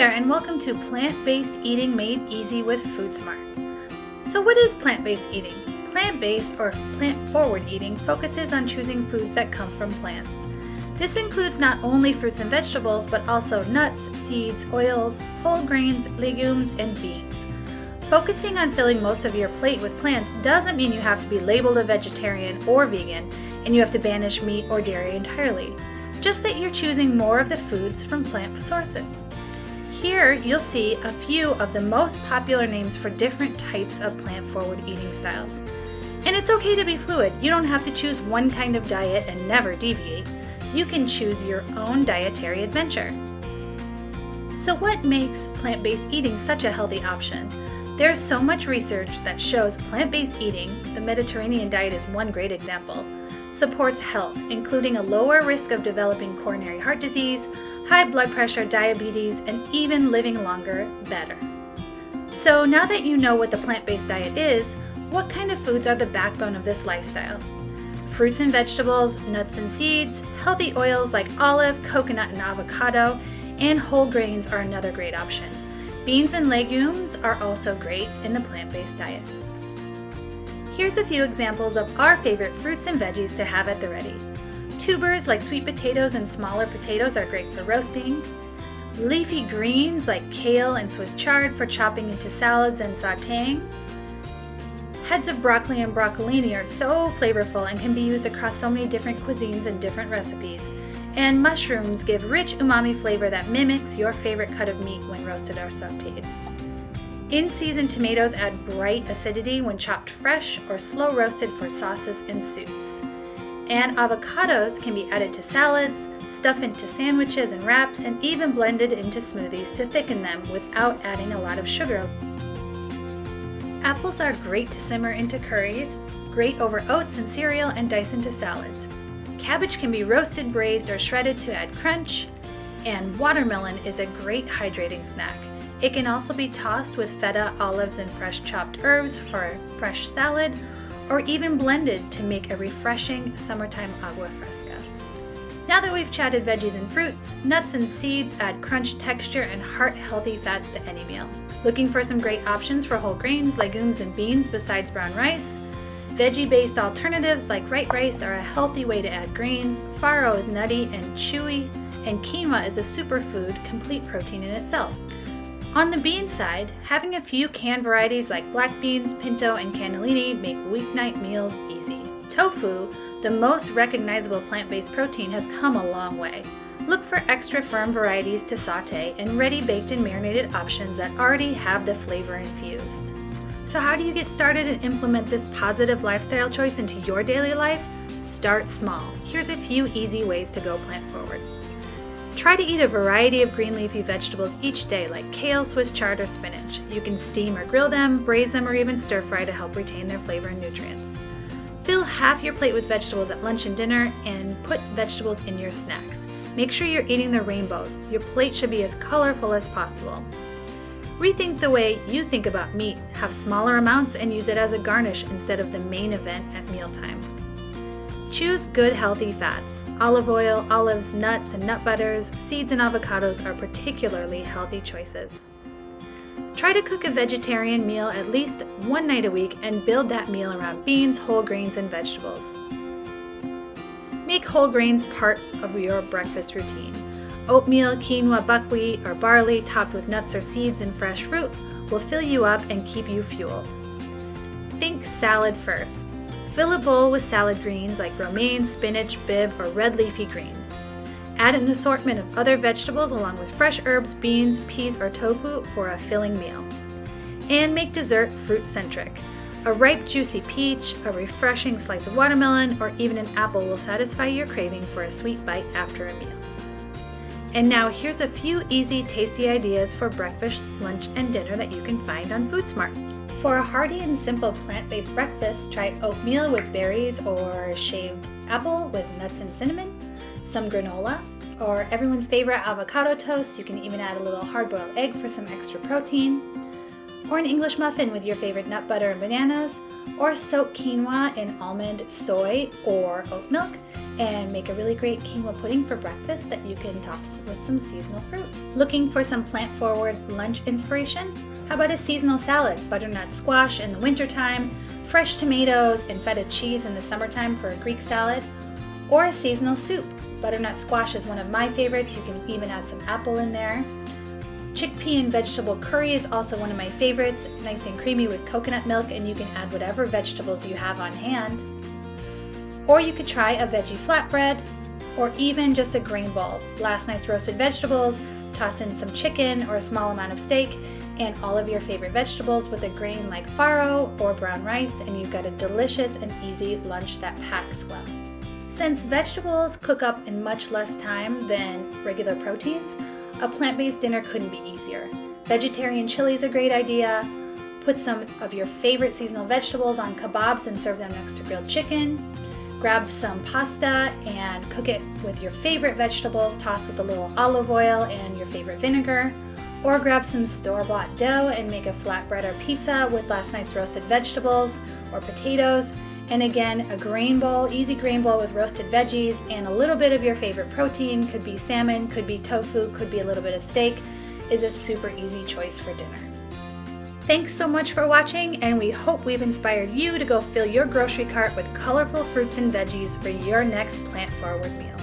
there, and welcome to Plant-Based Eating Made Easy with Food Smart. So what is plant-based eating? Plant-based or plant-forward eating focuses on choosing foods that come from plants. This includes not only fruits and vegetables, but also nuts, seeds, oils, whole grains, legumes, and beans. Focusing on filling most of your plate with plants doesn't mean you have to be labeled a vegetarian or vegan, and you have to banish meat or dairy entirely. Just that you're choosing more of the foods from plant sources. Here you'll see a few of the most popular names for different types of plant-forward eating styles. And it's okay to be fluid. You don't have to choose one kind of diet and never deviate. You can choose your own dietary adventure. So what makes plant-based eating such a healthy option? There's so much research that shows plant-based eating, the Mediterranean diet is one great example, supports health, including a lower risk of developing coronary heart disease, high blood pressure, diabetes, and even living longer better. So now that you know what the plant-based diet is, what kind of foods are the backbone of this lifestyle? Fruits and vegetables, nuts and seeds, healthy oils like olive, coconut, and avocado, and whole grains are another great option. Beans and legumes are also great in the plant-based diet. Here's a few examples of our favorite fruits and veggies to have at the ready. Tubers like sweet potatoes and smaller potatoes are great for roasting. Leafy greens like kale and Swiss chard for chopping into salads and sautéing. Heads of broccoli and broccolini are so flavorful and can be used across so many different cuisines and different recipes. And mushrooms give rich umami flavor that mimics your favorite cut of meat when roasted or sautéed. In-season tomatoes add bright acidity when chopped fresh or slow roasted for sauces and soups. And avocados can be added to salads, stuffed into sandwiches and wraps, and even blended into smoothies to thicken them without adding a lot of sugar. Apples are great to simmer into curries, great over oats and cereal, and dice into salads. Cabbage can be roasted, braised, or shredded to add crunch. And watermelon is a great hydrating snack. It can also be tossed with feta, olives, and fresh chopped herbs for a fresh salad, or even blended to make a refreshing summertime agua fresca. Now that we've chatted veggies and fruits, nuts and seeds add crunch texture and heart-healthy fats to any meal. Looking for some great options for whole grains, legumes, and beans besides brown rice? Veggie-based alternatives like white rice are a healthy way to add grains, farro is nutty and chewy, and quinoa is a superfood, complete protein in itself. On the bean side, having a few canned varieties like black beans, pinto, and cannellini make weeknight meals easy. Tofu, the most recognizable plant-based protein, has come a long way. Look for extra firm varieties to sauté and ready baked and marinated options that already have the flavor infused. So how do you get started and implement this positive lifestyle choice into your daily life? Start small. Here's a few easy ways to go plant-forward. Try to eat a variety of green leafy vegetables each day like kale, Swiss chard, or spinach. You can steam or grill them, braise them, or even stir fry to help retain their flavor and nutrients. Fill half your plate with vegetables at lunch and dinner, and put vegetables in your snacks. Make sure you're eating the rainbow. Your plate should be as colorful as possible. Rethink the way you think about meat. Have smaller amounts and use it as a garnish instead of the main event at mealtime. Choose good healthy fats. Olive oil, olives, nuts, and nut butters, seeds, and avocados are particularly healthy choices. Try to cook a vegetarian meal at least one night a week and build that meal around beans, whole grains, and vegetables. Make whole grains part of your breakfast routine. Oatmeal, quinoa, buckwheat, or barley topped with nuts or seeds and fresh fruit will fill you up and keep you fueled. Think salad first. Fill a bowl with salad greens like romaine, spinach, bib, or red leafy greens. Add an assortment of other vegetables along with fresh herbs, beans, peas, or tofu for a filling meal. And make dessert fruit-centric. A ripe, juicy peach, a refreshing slice of watermelon, or even an apple will satisfy your craving for a sweet bite after a meal. And now here's a few easy, tasty ideas for breakfast, lunch, and dinner that you can find on FoodSmart. For a hearty and simple plant-based breakfast, try oatmeal with berries or shaved apple with nuts and cinnamon, some granola, or everyone's favorite avocado toast. You can even add a little hard-boiled egg for some extra protein, or an English muffin with your favorite nut butter and bananas, or soak quinoa in almond, soy, or oat milk and make a really great quinoa pudding for breakfast that you can top with some seasonal fruit. Looking for some plant-forward lunch inspiration? How about a seasonal salad, butternut squash in the wintertime, fresh tomatoes and feta cheese in the summertime for a Greek salad, or a seasonal soup. Butternut squash is one of my favorites. You can even add some apple in there. Chickpea and vegetable curry is also one of my favorites. It's nice and creamy with coconut milk, and you can add whatever vegetables you have on hand. Or you could try a veggie flatbread, or even just a grain bowl. Last night's roasted vegetables, toss in some chicken or a small amount of steak, and all of your favorite vegetables with a grain like farro or brown rice, and you've got a delicious and easy lunch that packs well. Since vegetables cook up in much less time than regular proteins, a plant-based dinner couldn't be easier. Vegetarian chili is a great idea. Put some of your favorite seasonal vegetables on kebabs and serve them next to grilled chicken. Grab some pasta and cook it with your favorite vegetables, tossed with a little olive oil and your favorite vinegar. Or grab some store-bought dough and make a flatbread or pizza with last night's roasted vegetables or potatoes. And again, a grain bowl, easy grain bowl with roasted veggies and a little bit of your favorite protein, could be salmon, could be tofu, could be a little bit of steak, is a super easy choice for dinner. Thanks so much for watching, and we hope we've inspired you to go fill your grocery cart with colorful fruits and veggies for your next plant-forward meal.